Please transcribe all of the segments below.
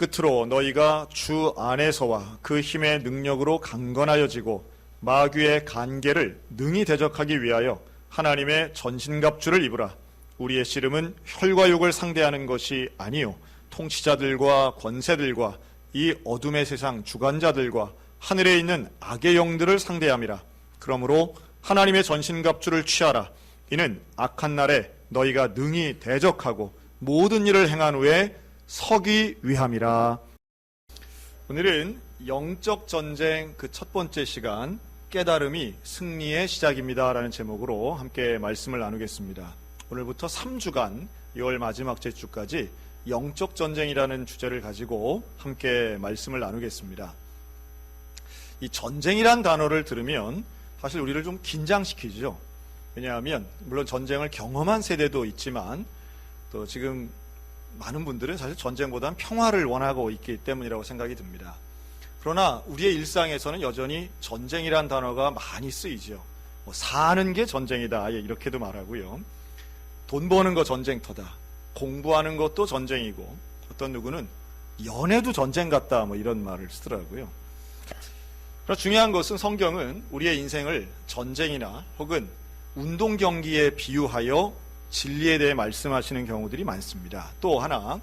끝으로 너희가 주 안에서와 그 힘의 능력으로 강건하여지고 마귀의 간계를 능히 대적하기 위하여 하나님의 전신갑주를 입으라. 우리의 씨름은 혈과 육을 상대하는 것이 아니요 통치자들과 권세들과 이 어둠의 세상 주관자들과 하늘에 있는 악의 영들을 상대함이라. 그러므로 하나님의 전신갑주를 취하라. 이는 악한 날에 너희가 능히 대적하고 모든 일을 행한 후에 서기 위함이라. 오늘은 영적 전쟁 그 첫 번째 시간, 깨달음이 승리의 시작입니다 라는 제목으로 함께 말씀을 나누겠습니다. 오늘부터 3주간 2월 마지막 주까지 영적 전쟁이라는 주제를 가지고 함께 말씀을 나누겠습니다. 이 전쟁이란 단어를 들으면 사실 우리를 좀 긴장시키죠. 왜냐하면 물론 전쟁을 경험한 세대도 있지만 또 지금 많은 분들은 사실 전쟁보다는 평화를 원하고 있기 때문이라고 생각이 듭니다. 그러나 우리의 일상에서는 여전히 전쟁이란 단어가 많이 쓰이죠. 사는 게 전쟁이다 이렇게도 말하고요. 돈 버는 거 전쟁터다. 공부하는 것도 전쟁이고 어떤 누구는 연애도 전쟁 같다 이런 말을 쓰더라고요. 그러나 중요한 것은 성경은 우리의 인생을 전쟁이나 혹은 운동 경기에 비유하여 진리에 대해 말씀하시는 경우들이 많습니다. 또 하나,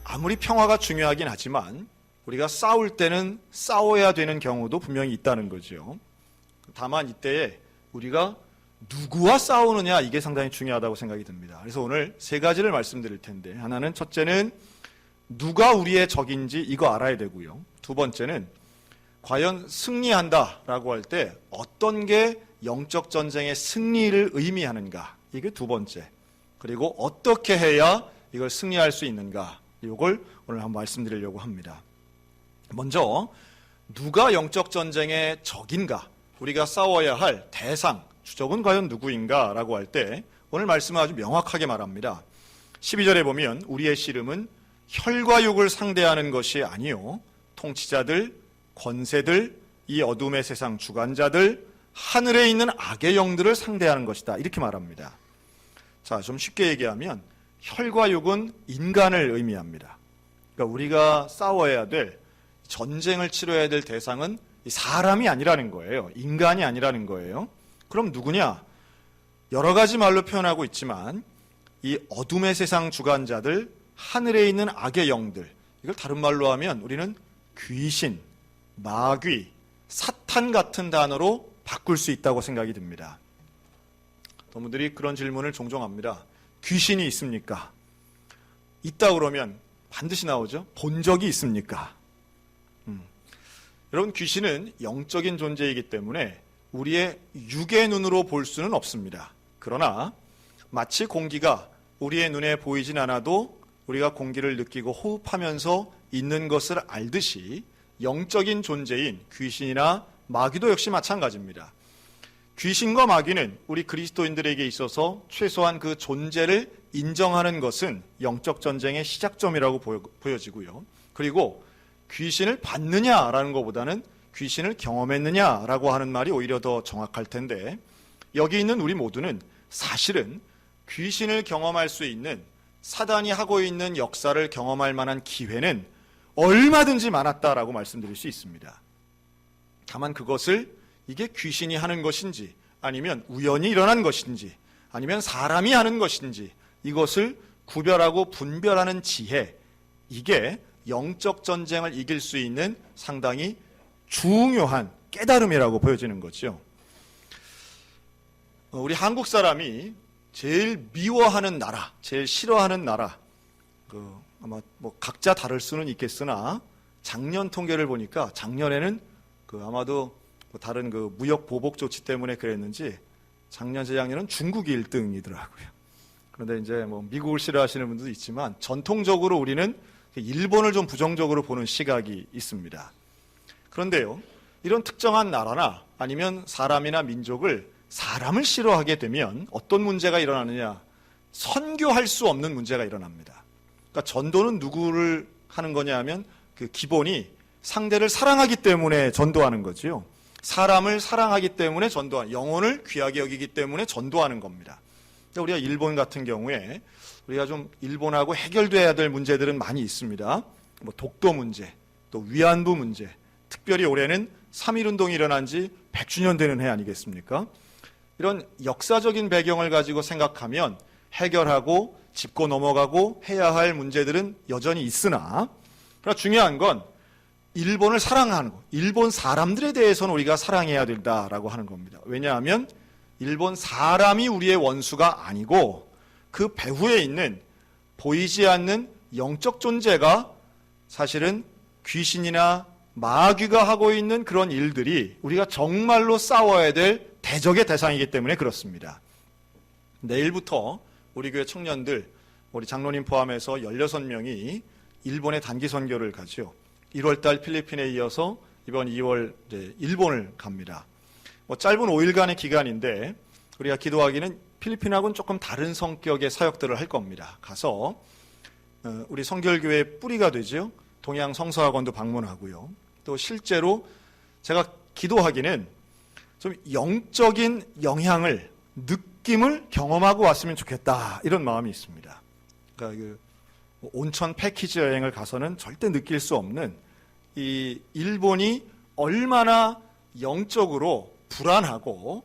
아무리 평화가 중요하긴 하지만 우리가 싸울 때는 싸워야 되는 경우도 분명히 있다는 거죠. 다만 이때에 우리가 누구와 싸우느냐 이게 상당히 중요하다고 생각이 듭니다. 그래서 오늘 세 가지를 말씀드릴 텐데, 하나는 첫째는 누가 우리의 적인지 이거 알아야 되고요. 두 번째는 과연 승리한다라고 할 때 어떤 게 영적 전쟁의 승리를 의미하는가, 이게 두 번째. 그리고 어떻게 해야 이걸 승리할 수 있는가, 이걸 오늘 한번 말씀드리려고 합니다. 먼저 누가 영적 전쟁의 적인가, 우리가 싸워야 할 대상, 주적은 과연 누구인가 라고 할 때 오늘 말씀은 아주 명확하게 말합니다. 12절에 보면 우리의 씨름은 혈과 육을 상대하는 것이 아니요 통치자들, 권세들, 이 어둠의 세상 주관자들, 하늘에 있는 악의 영들을 상대하는 것이다 이렇게 말합니다. 자, 좀 쉽게 얘기하면 혈과 육은 인간을 의미합니다. 그러니까 우리가 싸워야 될, 전쟁을 치러야 될 대상은 사람이 아니라는 거예요. 인간이 아니라는 거예요. 그럼 누구냐? 여러 가지 말로 표현하고 있지만 이 어둠의 세상 주관자들, 하늘에 있는 악의 영들, 이걸 다른 말로 하면 우리는 귀신, 마귀, 사탄 같은 단어로 바꿀 수 있다고 생각이 듭니다. 어떤 분들이 그런 질문을 종종 합니다. 귀신이 있습니까? 있다 그러면 반드시 나오죠. 본 적이 있습니까? 여러분, 귀신은 영적인 존재이기 때문에 우리의 육의 눈으로 볼 수는 없습니다. 그러나 마치 공기가 우리의 눈에 보이진 않아도 우리가 공기를 느끼고 호흡하면서 있는 것을 알듯이 영적인 존재인 귀신이나 마귀도 역시 마찬가지입니다. 귀신과 마귀는 우리 그리스도인들에게 있어서 최소한 그 존재를 인정하는 것은 영적 전쟁의 시작점이라고 보여지고요. 그리고 귀신을 받느냐라는 것보다는 귀신을 경험했느냐라고 하는 말이 오히려 더 정확할 텐데, 여기 있는 우리 모두는 사실은 귀신을 경험할 수 있는, 사단이 하고 있는 역사를 경험할 만한 기회는 얼마든지 많았다라고 말씀드릴 수 있습니다. 다만 그것을 이게 귀신이 하는 것인지 아니면 우연히 일어난 것인지 아니면 사람이 하는 것인지 이것을 구별하고 분별하는 지혜, 이게 영적 전쟁을 이길 수 있는 상당히 중요한 깨달음이라고 보여지는 거죠. 우리 한국 사람이 제일 미워하는 나라, 제일 싫어하는 나라, 아마 각자 다를 수는 있겠으나 작년 통계를 보니까 작년에는 아마도 다른 무역 보복 조치 때문에 그랬는지 작년 재작년은 중국이 1등이더라고요. 그런데 이제 미국을 싫어하시는 분들도 있지만 전통적으로 우리는 일본을 좀 부정적으로 보는 시각이 있습니다. 그런데요, 이런 특정한 나라나 아니면 사람이나 민족을, 사람을 싫어하게 되면 어떤 문제가 일어나느냐? 선교할 수 없는 문제가 일어납니다. 그러니까 전도는 누구를 하는 거냐 하면 그 기본이 상대를 사랑하기 때문에 전도하는 거지요. 사람을 사랑하기 때문에 전도하는, 영혼을 귀하게 여기기 때문에 전도하는 겁니다. 그러니까 우리가 일본 같은 경우에 우리가 좀 일본하고 해결돼야 될 문제들은 많이 있습니다. 뭐 독도 문제, 또 위안부 문제, 특별히 올해는 3.1운동이 일어난 지 100주년 되는 해 아니겠습니까? 이런 역사적인 배경을 가지고 생각하면 해결하고 짚고 넘어가고 해야 할 문제들은 여전히 있으나, 그러나 중요한 건 일본을 사랑하는 것, 일본 사람들에 대해서는 우리가 사랑해야 된다라고 하는 겁니다. 왜냐하면 일본 사람이 우리의 원수가 아니고 그 배후에 있는 보이지 않는 영적 존재가 사실은 귀신이나 마귀가 하고 있는 그런 일들이 우리가 정말로 싸워야 될 대적의 대상이기 때문에 그렇습니다. 내일부터 우리 교회 청년들, 우리 장로님 포함해서 16명이 일본에 단기 선교를 가죠. 1월달 필리핀에 이어서 이번 2월 일본을 갑니다. 짧은 5일간의 기간인데 우리가 기도하기는 필리핀하고는 조금 다른 성격의 사역들을 할 겁니다. 가서 우리 성결교회의 뿌리가 되죠. 동양 성서학원도 방문하고요. 또 실제로 제가 기도하기는 좀 영적인 영향을, 느낌을 경험하고 왔으면 좋겠다, 이런 마음이 있습니다. 그러니까 그 온천 패키지 여행을 가서는 절대 느낄 수 없는 이 일본이 얼마나 영적으로 불안하고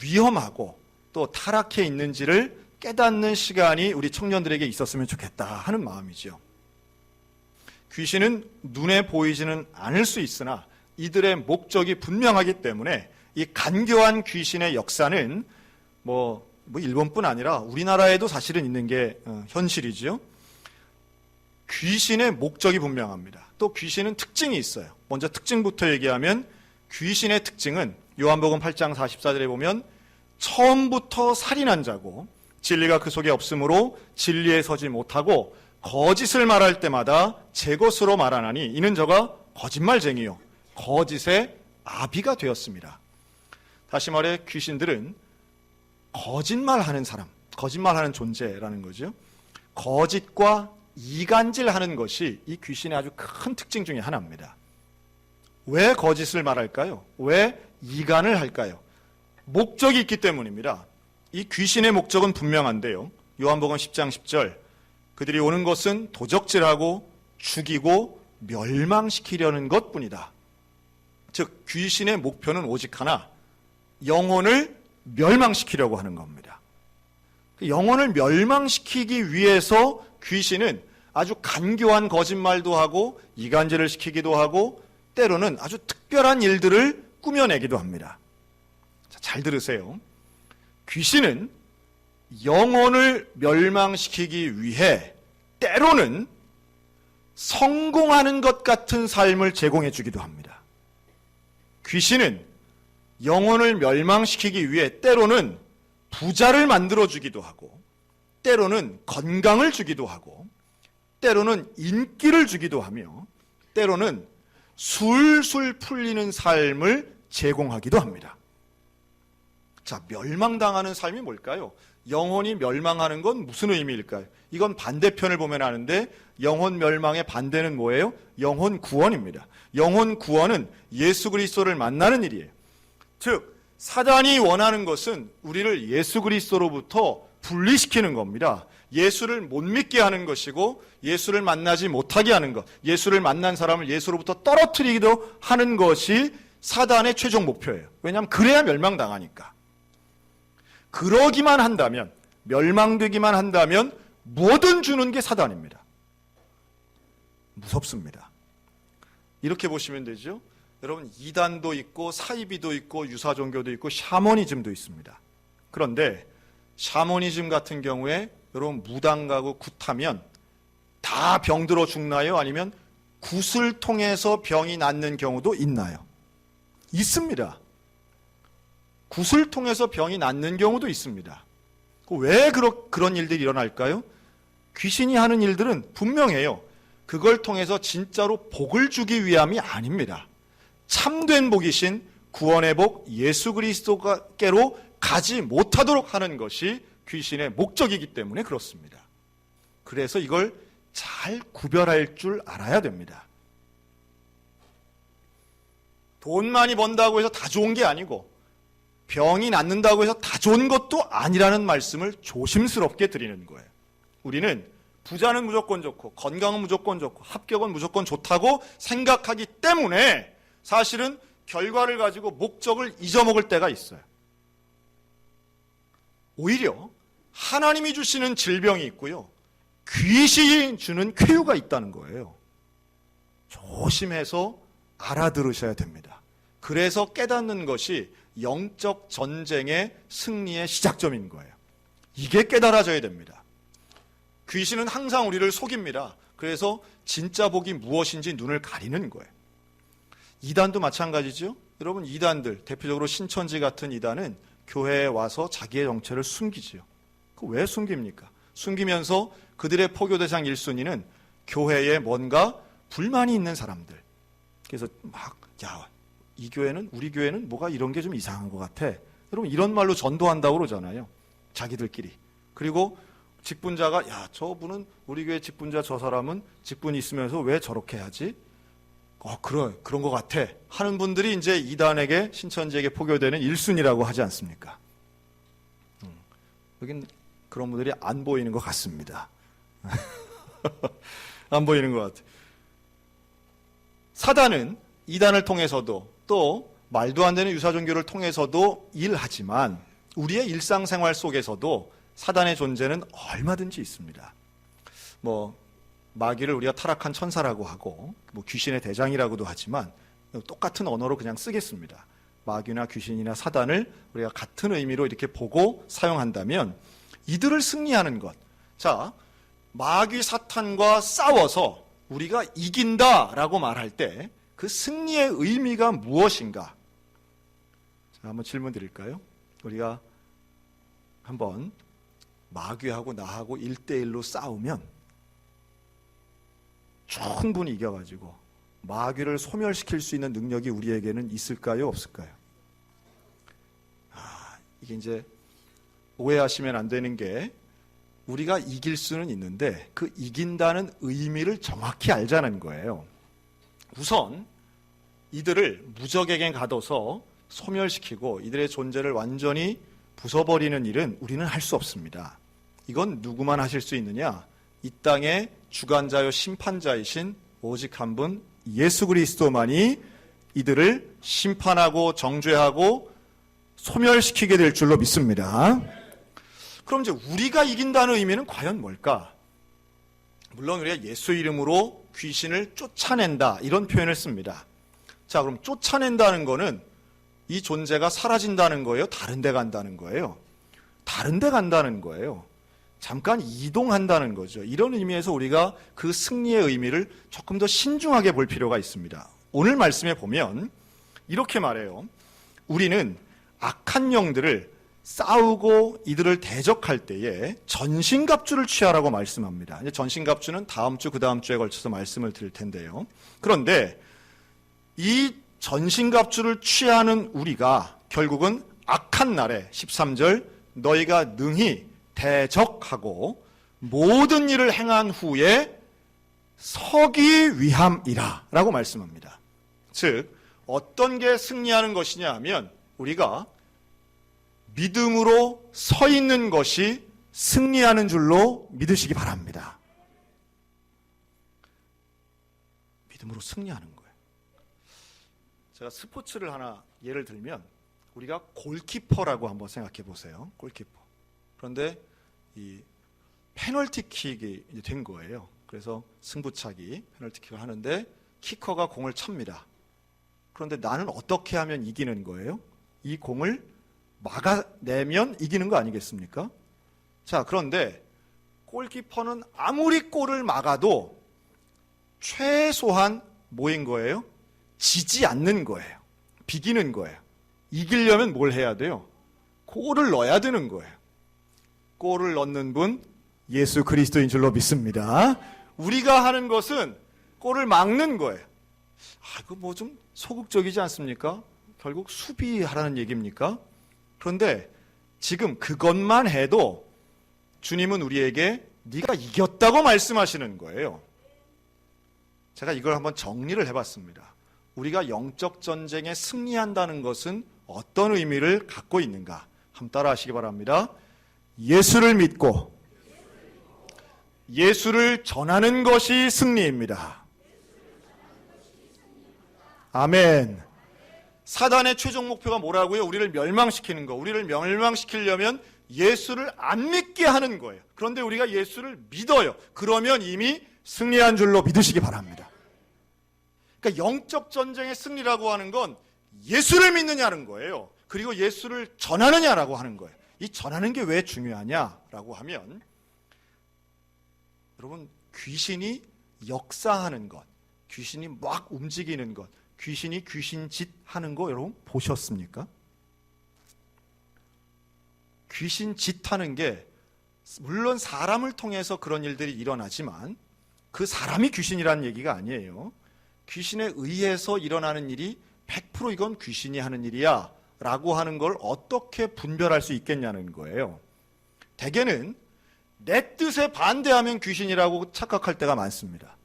위험하고 또 타락해 있는지를 깨닫는 시간이 우리 청년들에게 있었으면 좋겠다 하는 마음이죠. 귀신은 눈에 보이지는 않을 수 있으나 이들의 목적이 분명하기 때문에 이 간교한 귀신의 역사는 뭐 일본뿐 아니라 우리나라에도 사실은 있는 게 현실이죠. 귀신의 목적이 분명합니다. 또 귀신은 특징이 있어요. 먼저 특징부터 얘기하면 귀신의 특징은 요한복음 8장 44절에 보면 처음부터 살인한 자고 진리가 그 속에 없으므로 진리에 서지 못하고 거짓을 말할 때마다 제 것으로 말하나니 이는 저가 거짓말쟁이요 거짓의 아비가 되었습니다. 다시 말해 귀신들은 거짓말하는 사람, 거짓말하는 존재라는 거죠. 거짓과 이간질하는 것이 이 귀신의 아주 큰 특징 중에 하나입니다. 왜 거짓을 말할까요? 왜 이간을 할까요? 목적이 있기 때문입니다. 이 귀신의 목적은 분명한데요. 요한복음 10장 10절 그들이 오는 것은 도적질하고 죽이고 멸망시키려는 것뿐이다. 즉 귀신의 목표는 오직 하나, 영혼을 멸망시키려고 하는 겁니다. 영혼을 멸망시키기 위해서 귀신은 아주 간교한 거짓말도 하고 이간질을 시키기도 하고 때로는 아주 특별한 일들을 꾸며내기도 합니다. 자, 잘 들으세요. 귀신은 영혼을 멸망시키기 위해 때로는 성공하는 것 같은 삶을 제공해 주기도 합니다. 귀신은 영혼을 멸망시키기 위해 때로는 부자를 만들어 주기도 하고 때로는 건강을 주기도 하고 때로는 인기를 주기도 하며 때로는 술술 풀리는 삶을 제공하기도 합니다. 자, 멸망당하는 삶이 뭘까요? 영혼이 멸망하는 건 무슨 의미일까요? 이건 반대편을 보면 아는데 영혼 멸망의 반대는 뭐예요? 영혼 구원입니다. 영혼 구원은 예수 그리스도를 만나는 일이에요. 즉 사단이 원하는 것은 우리를 예수 그리스도로부터 분리시키는 겁니다. 예수를 못 믿게 하는 것이고 예수를 만나지 못하게 하는 것, 예수를 만난 사람을 예수로부터 떨어뜨리기도 하는 것이 사단의 최종 목표예요. 왜냐하면 그래야 멸망당하니까. 그러기만 한다면, 멸망되기만 한다면 뭐든 주는 게 사단입니다. 무섭습니다. 이렇게 보시면 되죠. 여러분, 이단도 있고 사이비도 있고 유사종교도 있고 샤머니즘도 있습니다. 그런데 샤머니즘 같은 경우에 여러분 무당 가고 굿하면 다 병들어 죽나요? 아니면 굿을 통해서 병이 낫는 경우도 있나요? 있습니다. 굿을 통해서 병이 낫는 경우도 있습니다. 왜 그런 일들이 일어날까요? 귀신이 하는 일들은 분명해요. 그걸 통해서 진짜로 복을 주기 위함이 아닙니다. 참된 복이신 구원의 복 예수 그리스도께로 가지 못하도록 하는 것이 귀신의 목적이기 때문에 그렇습니다. 그래서 이걸 잘 구별할 줄 알아야 됩니다. 돈 많이 번다고 해서 다 좋은 게 아니고 병이 낫는다고 해서 다 좋은 것도 아니라는 말씀을 조심스럽게 드리는 거예요. 우리는 부자는 무조건 좋고 건강은 무조건 좋고 합격은 무조건 좋다고 생각하기 때문에 사실은 결과를 가지고 목적을 잊어먹을 때가 있어요. 오히려 하나님이 주시는 질병이 있고요, 귀신이 주는 쾌유가 있다는 거예요. 조심해서 알아들으셔야 됩니다. 그래서 깨닫는 것이 영적 전쟁의 승리의 시작점인 거예요. 이게 깨달아져야 됩니다. 귀신은 항상 우리를 속입니다. 그래서 진짜 복이 무엇인지 눈을 가리는 거예요. 이단도 마찬가지죠. 여러분, 이단들, 대표적으로 신천지 같은 이단은 교회에 와서 자기의 정체를 숨기지요. 그 왜 숨깁니까? 숨기면서 그들의 포교 대상 1순위는 교회에 뭔가 불만이 있는 사람들. 그래서 막, 야, 이 교회는, 우리 교회는 뭐가 이런 게 좀 이상한 것 같아. 여러분, 이런 말로 전도한다고 그러잖아요. 자기들끼리. 그리고 직분자가, 야, 저분은, 우리 교회 직분자 저 사람은 직분이 있으면서 왜 저렇게 하지? 그런 것 같아. 하는 분들이 이제 이단에게, 신천지에게 포교되는 1순위라고 하지 않습니까? 여긴 그런 분들이 안 보이는 것 같습니다. 안 보이는 것 같아. 사단은 이단을 통해서도 또 말도 안 되는 유사 종교를 통해서도 일하지만 우리의 일상생활 속에서도 사단의 존재는 얼마든지 있습니다. 마귀를 우리가 타락한 천사라고 하고 귀신의 대장이라고도 하지만 똑같은 언어로 그냥 쓰겠습니다. 마귀나 귀신이나 사단을 우리가 같은 의미로 이렇게 보고 사용한다면 이들을 승리하는 것. 자, 마귀 사탄과 싸워서 우리가 이긴다라고 말할 때 그 승리의 의미가 무엇인가? 자, 한번 질문 드릴까요? 우리가 한번 마귀하고 나하고 1대1로 싸우면 충분히 이겨가지고 마귀를 소멸시킬 수 있는 능력이 우리에게는 있을까요? 없을까요? 이게 이제 오해하시면 안 되는 게 우리가 이길 수는 있는데 그 이긴다는 의미를 정확히 알자는 거예요. 우선 이들을 무적에게 가둬서 소멸시키고 이들의 존재를 완전히 부숴버리는 일은 우리는 할 수 없습니다. 이건 누구만 하실 수 있느냐? 이 땅의 주관자요 심판자이신 오직 한 분 예수 그리스도만이 이들을 심판하고 정죄하고 소멸시키게 될 줄로 믿습니다. 그럼 이제 우리가 이긴다는 의미는 과연 뭘까? 물론 우리가 예수 이름으로 귀신을 쫓아낸다 이런 표현을 씁니다. 자, 그럼 쫓아낸다는 거는 이 존재가 사라진다는 거예요? 다른 데 간다는 거예요? 다른 데 간다는 거예요. 잠깐 이동한다는 거죠. 이런 의미에서 우리가 그 승리의 의미를 조금 더 신중하게 볼 필요가 있습니다. 오늘 말씀에 보면 이렇게 말해요. 우리는 악한 영들을 싸우고 이들을 대적할 때에 전신갑주를 취하라고 말씀합니다. 이제 전신갑주는 다음 주, 그 다음 주에 걸쳐서 말씀을 드릴 텐데요. 그런데 이 전신갑주를 취하는 우리가 결국은 악한 날에 13절 너희가 능히 대적하고 모든 일을 행한 후에 서기 위함이라 라고 말씀합니다. 즉 어떤 게 승리하는 것이냐 하면 우리가 믿음으로 서 있는 것이 승리하는 줄로 믿으시기 바랍니다. 믿음으로 승리하는 거예요. 제가 스포츠를 하나 예를 들면 우리가 골키퍼라고 한번 생각해 보세요. 골키퍼. 그런데 이 페널티킥이 된 거예요. 그래서 승부차기 페널티킥을 하는데 키커가 공을 찹니다. 그런데 나는 어떻게 하면 이기는 거예요? 이 공을 막아내면 이기는 거 아니겠습니까? 자, 그런데 골키퍼는 아무리 골을 막아도 최소한 뭐인 거예요? 지지 않는 거예요. 비기는 거예요. 이기려면 뭘 해야 돼요? 골을 넣어야 되는 거예요. 골을 넣는 분 예수 그리스도인 줄로 믿습니다. 우리가 하는 것은 골을 막는 거예요. 이거 뭐 좀 소극적이지 않습니까? 결국 수비하라는 얘기입니까? 그런데 지금 그것만 해도 주님은 우리에게 네가 이겼다고 말씀하시는 거예요. 제가 이걸 한번 정리를 해봤습니다. 우리가 영적 전쟁에 승리한다는 것은 어떤 의미를 갖고 있는가? 한번 따라 하시기 바랍니다. 예수를 믿고 예수를 전하는 것이 승리입니다. 아멘. 사단의 최종 목표가 뭐라고요? 우리를 멸망시키는 거. 우리를 멸망시키려면 예수를 안 믿게 하는 거예요. 그런데 우리가 예수를 믿어요. 그러면 이미 승리한 줄로 믿으시기 바랍니다. 그러니까 영적 전쟁의 승리라고 하는 건 예수를 믿느냐는 거예요. 그리고 예수를 전하느냐라고 하는 거예요. 이 전하는 게 왜 중요하냐라고 하면, 여러분, 귀신이 역사하는 것, 귀신이 막 움직이는 것, 귀신이 귀신짓 하는 거 여러분 보셨습니까? 귀신짓 하는 게 물론 사람을 통해서 그런 일들이 일어나지만 그 사람이 귀신이라는 얘기가 아니에요. 귀신에 의해서 일어나는 일이 100% 이건 귀신이 하는 일이야 라고 하는 걸 어떻게 분별할 수 있겠냐는 거예요. 대개는 내 뜻에 반대하면 귀신이라고 착각할 때가 많습니다.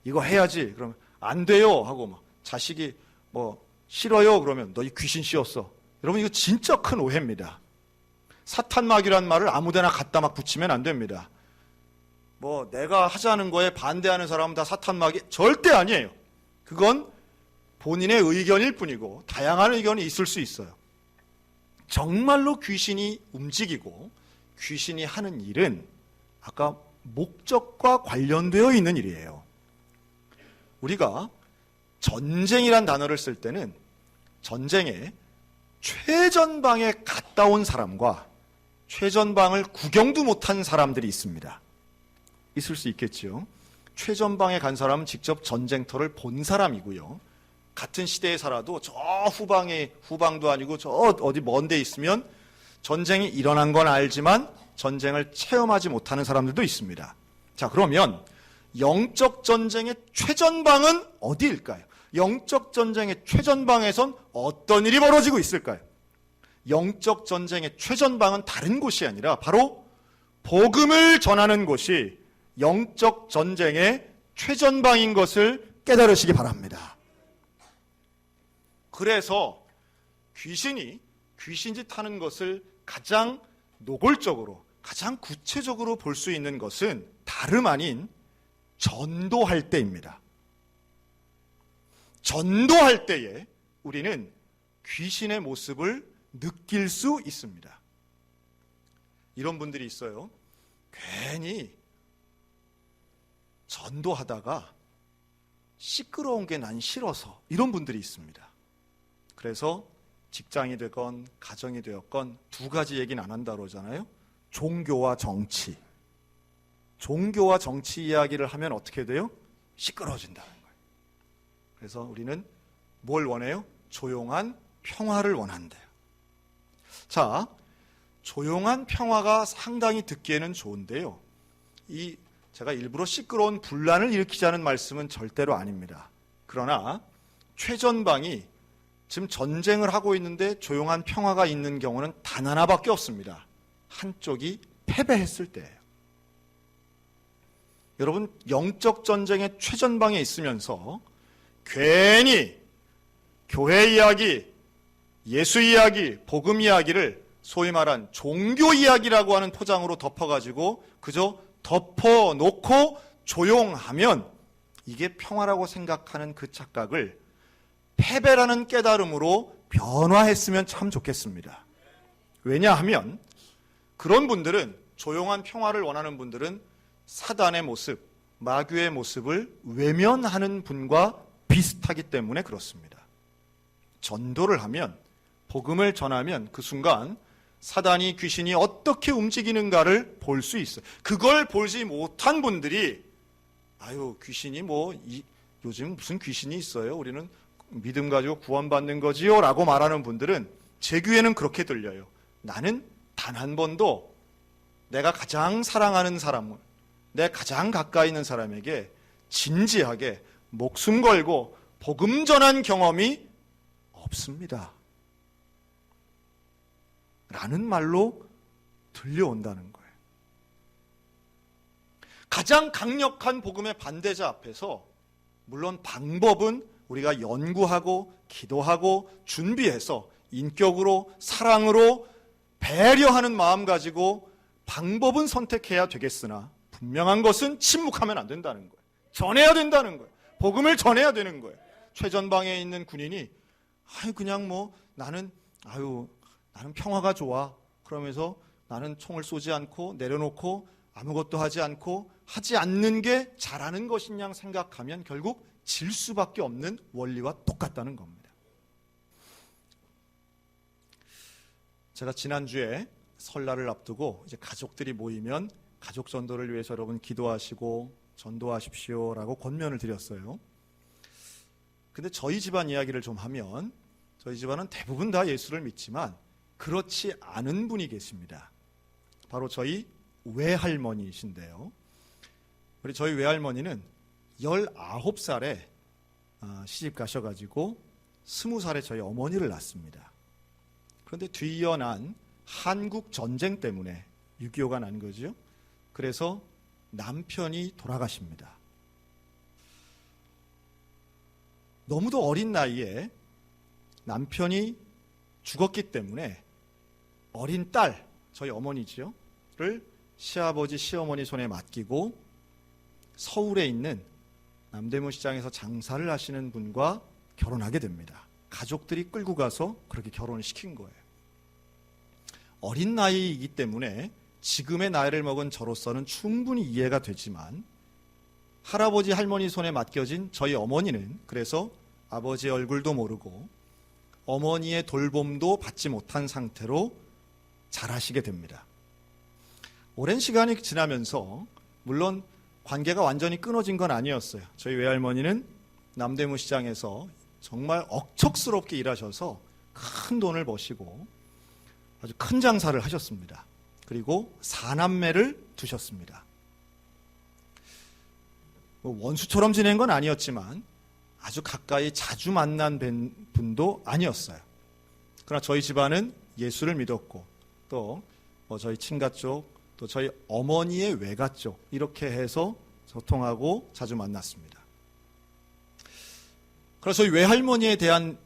이거 해야지. 그러면 안 돼요 하고 막 자식이 뭐 싫어요 그러면 너 이 귀신 씌웠어. 여러분 이거 진짜 큰 오해입니다. 사탄마귀란 말을 아무데나 갖다 막 붙이면 안 됩니다. 뭐 내가 하자는 거에 반대하는 사람은 다 사탄마귀 절대 아니에요. 그건 본인의 의견일 뿐이고 다양한 의견이 있을 수 있어요. 정말로 귀신이 움직이고 귀신이 하는 일은 아까 목적과 관련되어 있는 일이에요. 우리가 전쟁이란 단어를 쓸 때는 전쟁에 최전방에 갔다 온 사람과 최전방을 구경도 못한 사람들이 있습니다. 있을 수 있겠죠. 최전방에 간 사람은 직접 전쟁터를 본 사람이고요. 같은 시대에 살아도 저 후방도 아니고 저 어디 먼 데 있으면 전쟁이 일어난 건 알지만 전쟁을 체험하지 못하는 사람들도 있습니다. 자, 그러면 영적 전쟁의 최전방은 어디일까요? 영적 전쟁의 최전방에선 어떤 일이 벌어지고 있을까요? 영적 전쟁의 최전방은 다른 곳이 아니라 바로 복음을 전하는 곳이 영적 전쟁의 최전방인 것을 깨달으시기 바랍니다. 그래서 귀신이 귀신짓 하는 것을 가장 노골적으로, 가장 구체적으로 볼 수 있는 것은 다름 아닌 전도할 때입니다. 전도할 때에 우리는 귀신의 모습을 느낄 수 있습니다. 이런 분들이 있어요. 괜히 전도하다가 시끄러운 게 난 싫어서 이런 분들이 있습니다. 그래서 직장이 되건 가정이 되었건 두 가지 얘기는 안 한다 그러잖아요. 종교와 정치. 종교와 정치 이야기를 하면 어떻게 돼요? 시끄러워진다는 거예요. 그래서 우리는 뭘 원해요? 조용한 평화를 원한대요. 자, 조용한 평화가 상당히 듣기에는 좋은데요. 제가 일부러 시끄러운 분란을 일으키자는 말씀은 절대로 아닙니다. 그러나 최전방이 지금 전쟁을 하고 있는데 조용한 평화가 있는 경우는 단 하나밖에 없습니다. 한쪽이 패배했을 때예요. 여러분, 영적 전쟁의 최전방에 있으면서 괜히 교회 이야기, 예수 이야기, 복음 이야기를 소위 말한 종교 이야기라고 하는 포장으로 덮어가지고 그저 덮어놓고 조용하면 이게 평화라고 생각하는 그 착각을 패배라는 깨달음으로 변화했으면 참 좋겠습니다. 왜냐하면 그런 분들은, 조용한 평화를 원하는 분들은 사단의 모습, 마귀의 모습을 외면하는 분과 비슷하기 때문에 그렇습니다. 전도를 하면, 복음을 전하면 그 순간 사단이, 귀신이 어떻게 움직이는가를 볼 수 있어요. 그걸 보지 못한 분들이 아유, 귀신이 요즘 무슨 귀신이 있어요? 우리는 믿음 가지고 구원받는 거지요? 라고 말하는 분들은 제 귀에는 그렇게 들려요. 나는 단 한 번도 내가 가장 사랑하는 사람을, 내 가장 가까이 있는 사람에게 진지하게 목숨 걸고 복음 전한 경험이 없습니다. 라는 말로 들려온다는 거예요. 가장 강력한 복음의 반대자 앞에서 물론 방법은 우리가 연구하고 기도하고 준비해서 인격으로, 사랑으로 배려하는 마음 가지고 방법은 선택해야 되겠으나 분명한 것은 침묵하면 안 된다는 거예요. 전해야 된다는 거예요. 복음을 전해야 되는 거예요. 최전방에 있는 군인이 그냥 나는 평화가 좋아. 그러면서 나는 총을 쏘지 않고 내려놓고 아무것도 하지 않고 하지 않는 게 잘하는 것인 양 생각하면 결국 질 수밖에 없는 원리와 똑같다는 겁니다. 제가 지난주에 설날을 앞두고 이제 가족들이 모이면 가족 전도를 위해서 여러분 기도하시고 전도하십시오라고 권면을 드렸어요. 근데 저희 집안 이야기를 좀 하면 저희 집안은 대부분 다 예수를 믿지만 그렇지 않은 분이 계십니다. 바로 저희 외할머니이신데요. 우리 저희 외할머니는 19살에 시집 가셔가지고 20살에 저희 어머니를 낳습니다. 그런데 뒤이어난 한국 전쟁 때문에 6.25가 난 거죠. 그래서 남편이 돌아가십니다. 너무도 어린 나이에 남편이 죽었기 때문에 어린 딸, 저희 어머니지요, 를 시아버지, 시어머니 손에 맡기고 서울에 있는 남대문 시장에서 장사를 하시는 분과 결혼하게 됩니다. 가족들이 끌고 가서 그렇게 결혼을 시킨 거예요. 어린 나이이기 때문에 지금의 나이를 먹은 저로서는 충분히 이해가 되지만 할아버지, 할머니 손에 맡겨진 저희 어머니는 그래서 아버지의 얼굴도 모르고 어머니의 돌봄도 받지 못한 상태로 자라시게 됩니다. 오랜 시간이 지나면서 물론 관계가 완전히 끊어진 건 아니었어요. 저희 외할머니는 남대문 시장에서 정말 억척스럽게 일하셔서 큰 돈을 버시고 아주 큰 장사를 하셨습니다. 그리고 4남매를 두셨습니다. 원수처럼 지낸 건 아니었지만 아주 가까이 자주 만난 분도 아니었어요. 그러나 저희 집안은 예수를 믿었고 또 저희 친가 쪽, 또 저희 어머니의 외가 쪽 이렇게 해서 소통하고 자주 만났습니다. 그래서 저희 외할머니에 대한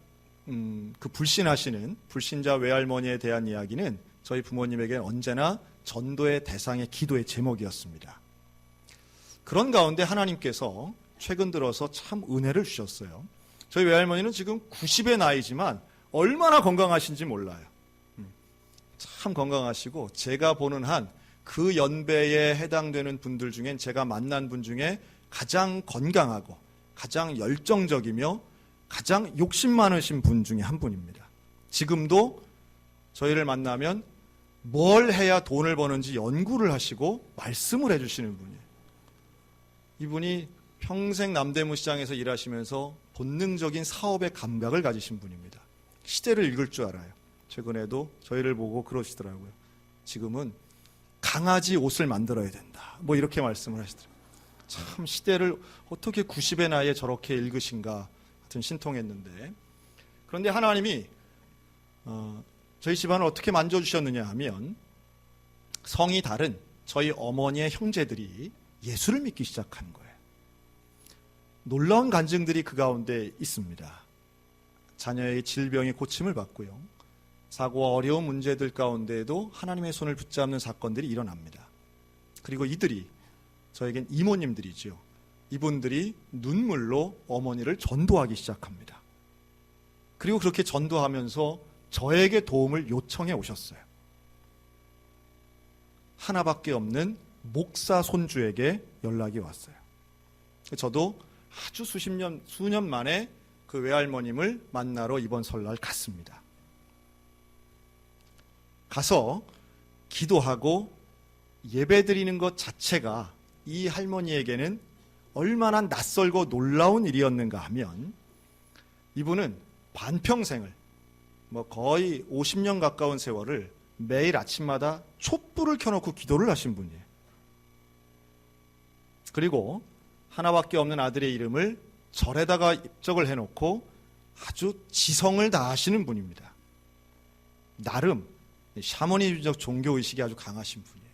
그 불신하시는 불신자 외할머니에 대한 이야기는 저희 부모님에게 언제나 전도의 대상의 기도의 제목이었습니다. 그런 가운데 하나님께서 최근 들어서 참 은혜를 주셨어요. 저희 외할머니는 지금 90의 나이지만 얼마나 건강하신지 몰라요. 참 건강하시고 제가 보는 한 그 연배에 해당되는 분들 중엔 제가 만난 분 중에 가장 건강하고 가장 열정적이며 가장 욕심 많으신 분 중에 한 분입니다. 지금도 저희를 만나면 뭘 해야 돈을 버는지 연구를 하시고 말씀을 해주시는 분이에요. 이분이 평생 남대문 시장에서 일하시면서 본능적인 사업의 감각을 가지신 분입니다. 시대를 읽을 줄 알아요. 최근에도 저희를 보고 그러시더라고요. 지금은 강아지 옷을 만들어야 된다. 이렇게 말씀을 하시더라고요. 참 시대를 어떻게 90의 나이에 저렇게 읽으신가 하여튼 신통했는데, 그런데 하나님이 저희 집안을 어떻게 만져주셨느냐 하면 성이 다른 저희 어머니의 형제들이 예수를 믿기 시작한 거예요. 놀라운 간증들이 그 가운데 있습니다. 자녀의 질병이 고침을 받고요. 사고와 어려운 문제들 가운데에도 하나님의 손을 붙잡는 사건들이 일어납니다. 그리고 이들이 저에겐 이모님들이죠. 이분들이 눈물로 어머니를 전도하기 시작합니다. 그리고 그렇게 전도하면서 저에게 도움을 요청해 오셨어요. 하나밖에 없는 목사 손주에게 연락이 왔어요. 저도 아주 수년 만에 그 외할머님을 만나러 이번 설날 갔습니다. 가서 기도하고 예배드리는 것 자체가 이 할머니에게는 얼마나 낯설고 놀라운 일이었는가 하면 이분은 반평생을 거의 50년 가까운 세월을 매일 아침마다 촛불을 켜놓고 기도를 하신 분이에요. 그리고 하나밖에 없는 아들의 이름을 절에다가 입적을 해놓고 아주 지성을 다하시는 분입니다. 나름 샤머니즘적 종교의식이 아주 강하신 분이에요.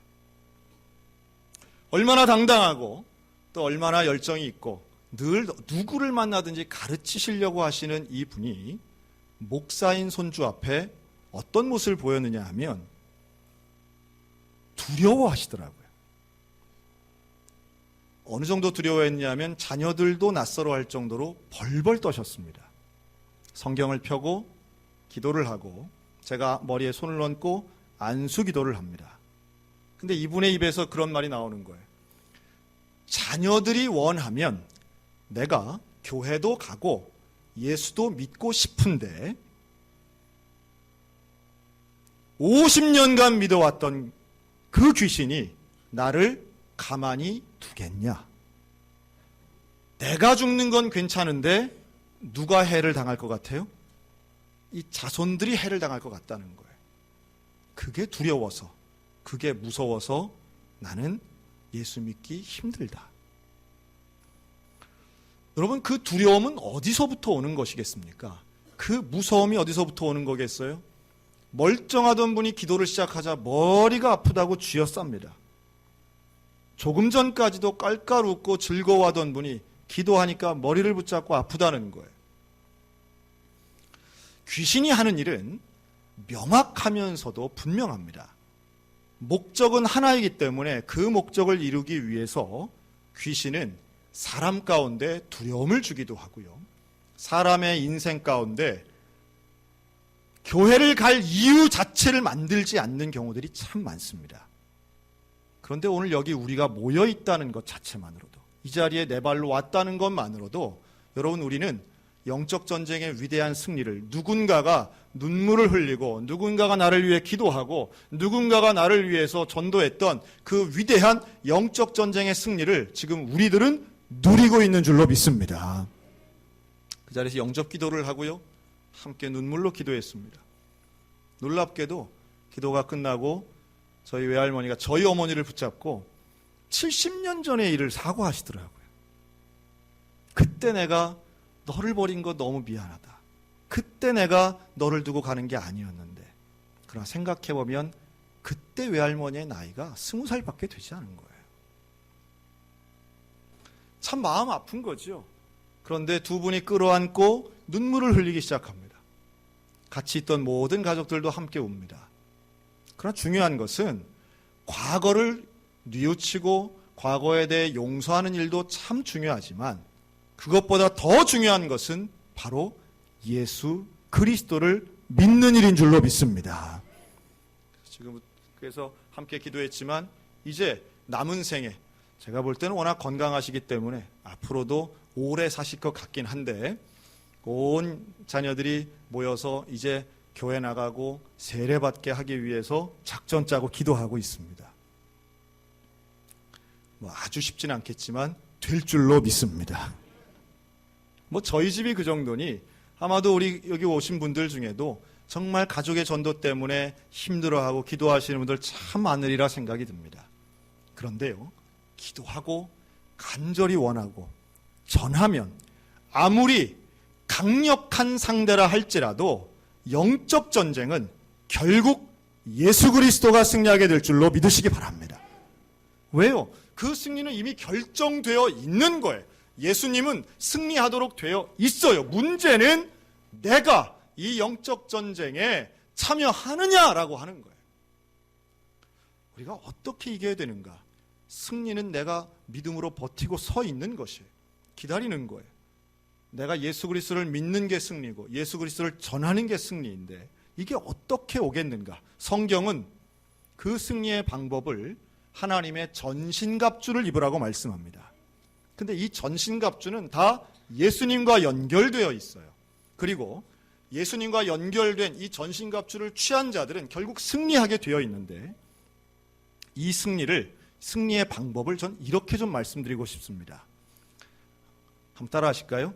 얼마나 당당하고 또 얼마나 열정이 있고 늘 누구를 만나든지 가르치시려고 하시는 이 분이 목사인 손주 앞에 어떤 모습을 보였느냐 하면 두려워하시더라고요. 어느 정도 두려워했냐면 자녀들도 낯설어 할 정도로 벌벌 떠셨습니다. 성경을 펴고 기도를 하고 제가 머리에 손을 얹고 안수 기도를 합니다. 근데 이분의 입에서 그런 말이 나오는 거예요. 자녀들이 원하면 내가 교회도 가고 예수도 믿고 싶은데 50년간 믿어왔던 그 귀신이 나를 가만히 두겠냐? 내가 죽는 건 괜찮은데 누가 해를 당할 것 같아요? 이 자손들이 해를 당할 것 같다는 거예요. 그게 두려워서, 그게 무서워서 나는 예수 믿기 힘들다. 여러분, 그 두려움은 어디서부터 오는 것이겠습니까? 그 무서움이 어디서부터 오는 거겠어요? 멀쩡하던 분이 기도를 시작하자 머리가 아프다고 쥐어쌉니다. 조금 전까지도 깔깔 웃고 즐거워하던 분이 기도하니까 머리를 붙잡고 아프다는 거예요. 귀신이 하는 일은 명확하면서도 분명합니다. 목적은 하나이기 때문에 그 목적을 이루기 위해서 귀신은 사람 가운데 두려움을 주기도 하고요. 사람의 인생 가운데 교회를 갈 이유 자체를 만들지 않는 경우들이 참 많습니다. 그런데 오늘 여기 우리가 모여 있다는 것 자체만으로도, 이 자리에 내 발로 왔다는 것만으로도 여러분, 우리는 영적 전쟁의 위대한 승리를, 누군가가 눈물을 흘리고 누군가가 나를 위해 기도하고 누군가가 나를 위해서 전도했던 그 위대한 영적 전쟁의 승리를 지금 우리들은 누리고 있는 줄로 믿습니다. 그 자리에서 영접 기도를 하고요, 함께 눈물로 기도했습니다. 놀랍게도 기도가 끝나고 저희 외할머니가 저희 어머니를 붙잡고 70년 전의 일을 사과하시더라고요. 그때 내가 너를 버린 거 너무 미안하다. 그때 내가 너를 두고 가는 게 아니었는데. 그러나 생각해보면 그때 외할머니의 나이가 20살밖에 되지 않은 거예요. 참 마음 아픈 거죠. 그런데 두 분이 끌어안고 눈물을 흘리기 시작합니다. 같이 있던 모든 가족들도 함께 웁니다. 그러나 중요한 것은 과거를 뉘우치고 과거에 대해 용서하는 일도 참 중요하지만 그것보다 더 중요한 것은 바로 예수 그리스도를 믿는 일인 줄로 믿습니다. 지금 그래서 함께 기도했지만 이제 남은 생에, 제가 볼 때는 워낙 건강하시기 때문에 앞으로도 오래 사실 것 같긴 한데, 온 자녀들이 모여서 이제 교회 나가고 세례받게 하기 위해서 작전 짜고 기도하고 있습니다. 아주 쉽진 않겠지만 될 줄로 믿습니다. 저희 집이 그 정도니 아마도 우리 여기 오신 분들 중에도 정말 가족의 전도 때문에 힘들어하고 기도하시는 분들 참 많으리라 생각이 듭니다. 그런데요, 기도하고 간절히 원하고 전하면 아무리 강력한 상대라 할지라도 영적 전쟁은 결국 예수 그리스도가 승리하게 될 줄로 믿으시기 바랍니다. 왜요? 그 승리는 이미 결정되어 있는 거예요. 예수님은 승리하도록 되어 있어요. 문제는 내가 이 영적 전쟁에 참여하느냐라고 하는 거예요. 우리가 어떻게 이겨야 되는가? 승리는 내가 믿음으로 버티고 서 있는 것이에요. 기다리는 거예요. 내가 예수 그리스도를 믿는 게 승리고 예수 그리스도를 전하는 게 승리인데 이게 어떻게 오겠는가? 성경은 그 승리의 방법을 하나님의 전신갑주를 입으라고 말씀합니다. 근데 이 전신갑주는 다 예수님과 연결되어 있어요. 그리고 예수님과 연결된 이 전신갑주를 취한 자들은 결국 승리하게 되어 있는데, 이 승리의 방법을 전 이렇게 좀 말씀드리고 싶습니다. 한번 따라 하실까요?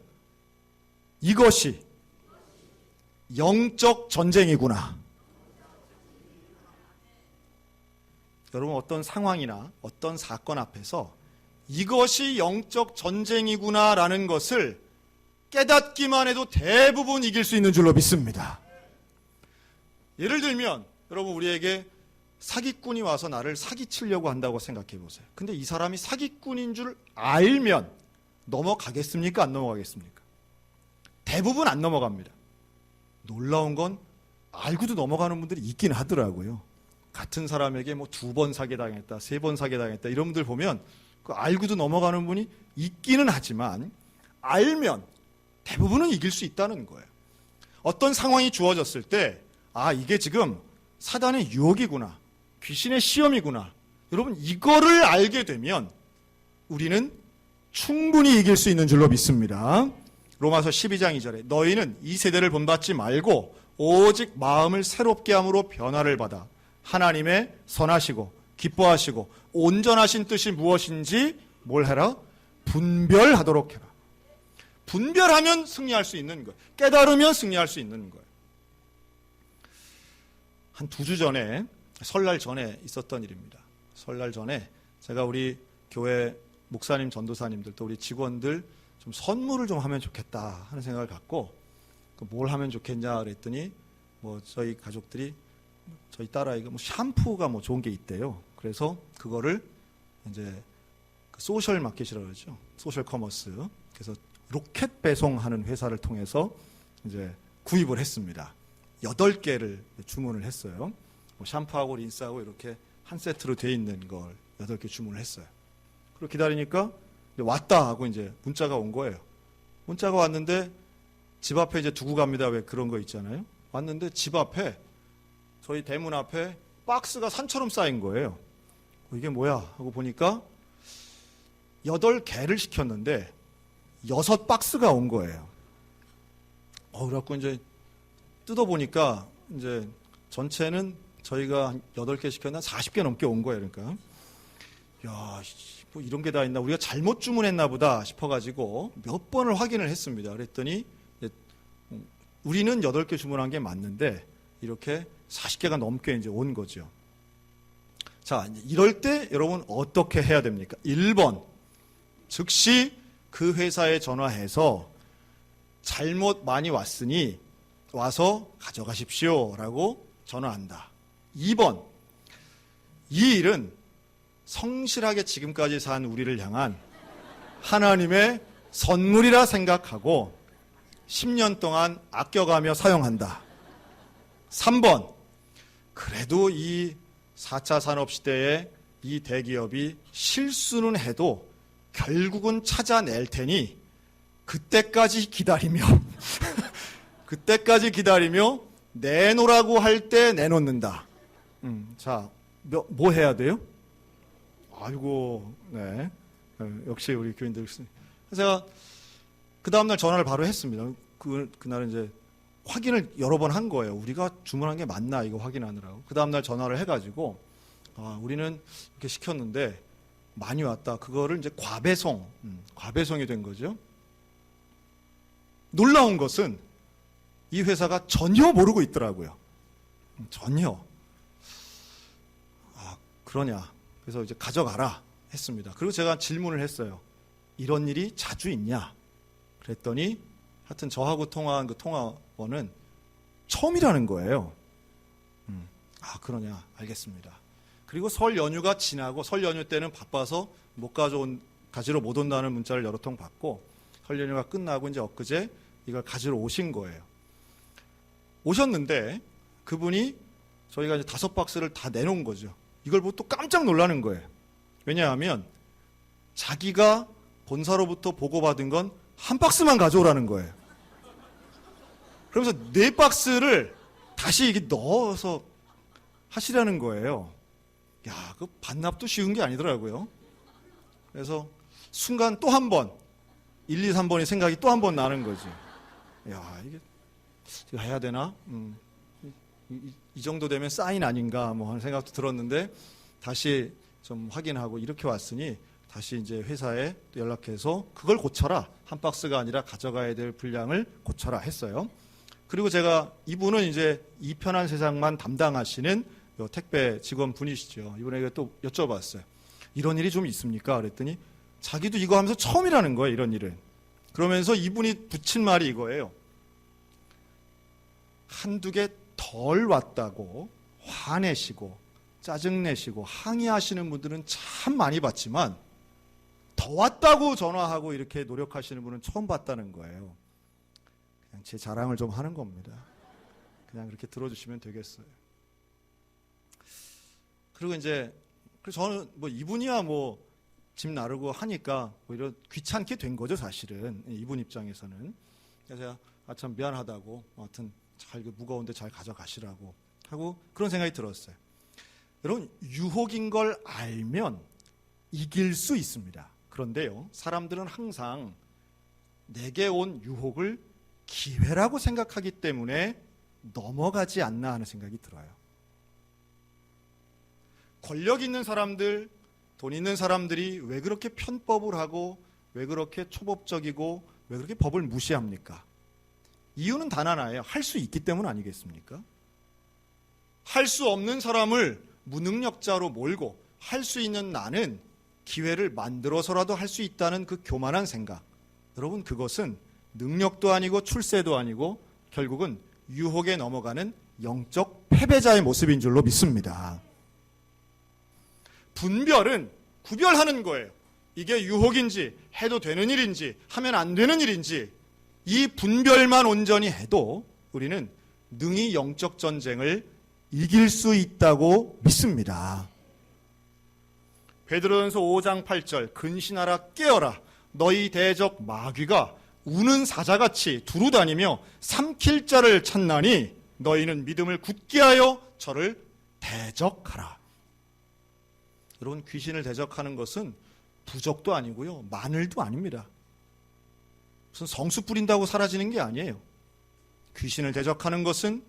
이것이 영적 전쟁이구나. 여러분, 어떤 상황이나 어떤 사건 앞에서 이것이 영적 전쟁이구나라는 것을 깨닫기만 해도 대부분 이길 수 있는 줄로 믿습니다. 예를 들면 여러분, 우리에게 사기꾼이 와서 나를 사기치려고 한다고 생각해 보세요. 근데 이 사람이 사기꾼인 줄 알면 넘어가겠습니까? 안 넘어가겠습니까? 대부분 안 넘어갑니다. 놀라운 건 알고도 넘어가는 분들이 있긴 하더라고요. 같은 사람에게 2번 사기당했다, 3번 사기당했다 이런 분들 보면 그 알고도 넘어가는 분이 있기는 하지만 알면 대부분은 이길 수 있다는 거예요. 어떤 상황이 주어졌을 때 이게 지금 사단의 유혹이구나, 귀신의 시험이구나, 여러분 이거를 알게 되면 우리는 충분히 이길 수 있는 줄로 믿습니다. 로마서 12장 2절에 너희는 이 세대를 본받지 말고 오직 마음을 새롭게 함으로 변화를 받아 하나님의 선하시고 기뻐하시고 온전하신 뜻이 무엇인지 뭘 해라? 분별하도록 해라. 분별하면 승리할 수 있는 거예요. 깨달으면 승리할 수 있는 거예요. 한 2주 전에, 설날 전에 있었던 일입니다. 설날 전에 제가 우리 교회 목사님, 전도사님들 또 우리 직원들 좀 선물을 좀 하면 좋겠다 하는 생각을 갖고 뭘 하면 좋겠냐 그랬더니 저희 가족들이 저희 딸아이가 샴푸가 좋은 게 있대요. 그래서 그거를 이제 소셜 마켓이라고 그러죠. 소셜 커머스. 그래서 로켓 배송하는 회사를 통해서 이제 구입을 했습니다. 8개를 주문을 했어요. 샴푸하고 린스하고 이렇게 한 세트로 돼 있는 걸 8개 주문을 했어요. 그리고 기다리니까 왔다 하고 이제 문자가 온 거예요. 문자가 왔는데 집 앞에 이제 두고 갑니다. 왜 그런 거 있잖아요. 왔는데 집 앞에 저희 대문 앞에 박스가 산처럼 쌓인 거예요. 이게 뭐야 하고 보니까 8개를 시켰는데 6박스가 온 거예요. 그래갖고 이제 뜯어보니까 이제 전체는 저희가 한 8개 시켰나 40개 넘게 온 거예요. 그러니까 야, 이런 게 다 있나, 우리가 잘못 주문했나 보다 싶어가지고 몇 번을 확인을 했습니다. 그랬더니 우리는 8개 주문한 게 맞는데 이렇게 40개가 넘게 이제 온 거죠. 자, 이럴 때 여러분 어떻게 해야 됩니까? 1번, 즉시 그 회사에 전화해서 잘못 많이 왔으니 와서 가져가십시오라고 전화한다. 2번, 이 일은 성실하게 지금까지 산 우리를 향한 하나님의 선물이라 생각하고 10년 동안 아껴가며 사용한다. 3번, 그래도 이 4차 산업시대에 이 대기업이 실수는 해도 결국은 찾아낼 테니 그때까지 기다리며 내놓으라고 할 때 내놓는다. 자, 뭐 해야 돼요? 아이고, 네. 역시 우리 교인들. 그래서 제가 그 다음날 전화를 바로 했습니다. 그날은 이제 확인을 여러 번 한 거예요. 우리가 주문한 게 맞나 이거 확인하느라고. 그 다음날 전화를 해가지고 우리는 이렇게 시켰는데 많이 왔다. 그거를 이제 과배송이 된 거죠. 놀라운 것은 이 회사가 전혀 모르고 있더라고요. 전혀. 그러냐. 그래서 이제 가져가라 했습니다. 그리고 제가 질문을 했어요. 이런 일이 자주 있냐? 그랬더니 하여튼 저하고 통화한 그 통화원은 처음이라는 거예요. 그러냐. 알겠습니다. 그리고 설 연휴가 지나고 설 연휴 때는 바빠서 가지러 못 온다는 문자를 여러 통 받고 설 연휴가 끝나고 이제 엊그제 이걸 가지러 오신 거예요. 오셨는데 그분이 저희가 이제 5박스를 다 내놓은 거죠. 이걸 보고 또 깜짝 놀라는 거예요. 왜냐하면 자기가 본사로부터 보고받은 건 한 박스만 가져오라는 거예요. 그러면서 4박스를 다시 이게 넣어서 하시라는 거예요. 그 반납도 쉬운 게 아니더라고요. 그래서 순간 또 한 번, 1, 2, 3번이 생각이 또 한 번 나는 거지. 이게 해야 되나? 이 정도 되면 사인 아닌가 하는 생각도 들었는데 다시 좀 확인하고 이렇게 왔으니 다시 이제 회사에 또 연락해서 그걸 고쳐라. 한 박스가 아니라 가져가야 될 분량을 고쳐라 했어요. 그리고 제가 이분은 이제 이 편한 세상만 담당하시는 택배 직원 분이시죠. 이분에게 또 여쭤봤어요. 이런 일이 좀 있습니까? 그랬더니 자기도 이거 하면서 처음이라는 거예요. 이런 일은. 그러면서 이분이 붙인 말이 이거예요. 한두 개 덜 왔다고 화내시고 짜증내시고 항의하시는 분들은 참 많이 봤지만 더 왔다고 전화하고 이렇게 노력하시는 분은 처음 봤다는 거예요. 그냥 제 자랑을 좀 하는 겁니다. 그냥 그렇게 들어주시면 되겠어요. 그리고 이제 그래서 저는 이분이야 짐 나르고 하니까 오히려 귀찮게 된 거죠, 사실은. 이분 입장에서는. 그래서 참 미안하다고, 하여튼 잘 무거운데 잘 가져가시라고 하고 그런 생각이 들었어요. 여러분, 유혹인 걸 알면 이길 수 있습니다. 그런데요, 사람들은 항상 내게 온 유혹을 기회라고 생각하기 때문에 넘어가지 않나 하는 생각이 들어요. 권력 있는 사람들, 돈 있는 사람들이 왜 그렇게 편법을 하고 왜 그렇게 초법적이고 왜 그렇게 법을 무시합니까? 이유는 단 하나예요. 할 수 있기 때문 아니겠습니까? 할 수 없는 사람을 무능력자로 몰고 할 수 있는 나는 기회를 만들어서라도 할 수 있다는 그 교만한 생각. 여러분, 그것은 능력도 아니고 출세도 아니고 결국은 유혹에 넘어가는 영적 패배자의 모습인 줄로 믿습니다. 분별은 구별하는 거예요. 이게 유혹인지 해도 되는 일인지 하면 안 되는 일인지 이 분별만 온전히 해도 우리는 능히 영적 전쟁을 이길 수 있다고 믿습니다. 베드로전서 5장 8절 근신하라 깨어라 너희 대적 마귀가 우는 사자같이 두루다니며 삼킬 자를 찾나니 너희는 믿음을 굳게 하여 저를 대적하라. 여러분, 귀신을 대적하는 것은 부적도 아니고요, 마늘도 아닙니다. 무슨 성수 뿌린다고 사라지는 게 아니에요. 귀신을 대적하는 것은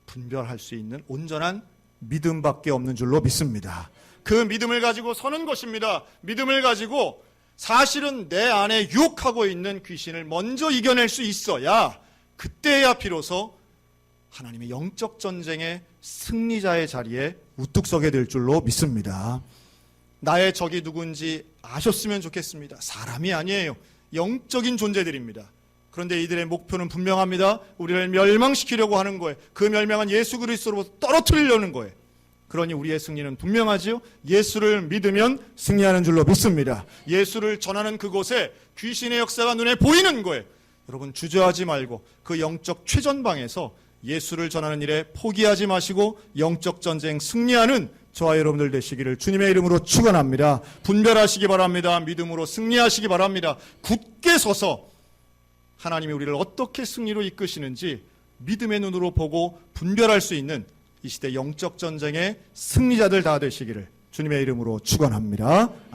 분별할 수 있는 온전한 믿음밖에 없는 줄로 믿습니다. 그 믿음을 가지고 서는 것입니다. 믿음을 가지고 사실은 내 안에 유혹하고 있는 귀신을 먼저 이겨낼 수 있어야 그때야 비로소 하나님의 영적 전쟁의 승리자의 자리에 우뚝 서게 될 줄로 믿습니다. 나의 적이 누군지 아셨으면 좋겠습니다. 사람이 아니에요. 영적인 존재들입니다. 그런데 이들의 목표는 분명합니다. 우리를 멸망시키려고 하는 거예요. 그 멸망은 예수 그리스도로부터 떨어뜨리려는 거예요. 그러니 우리의 승리는 분명하지요. 예수를 믿으면 승리하는 줄로 믿습니다. 예수를 전하는 그곳에 귀신의 역사가 눈에 보이는 거예요. 여러분, 주저하지 말고 그 영적 최전방에서 예수를 전하는 일에 포기하지 마시고 영적 전쟁 승리하는 저와 여러분들 되시기를 주님의 이름으로 축원합니다. 분별하시기 바랍니다. 믿음으로 승리하시기 바랍니다. 굳게 서서 하나님이 우리를 어떻게 승리로 이끄시는지 믿음의 눈으로 보고 분별할 수 있는 이 시대 영적 전쟁의 승리자들 다 되시기를 주님의 이름으로 축원합니다.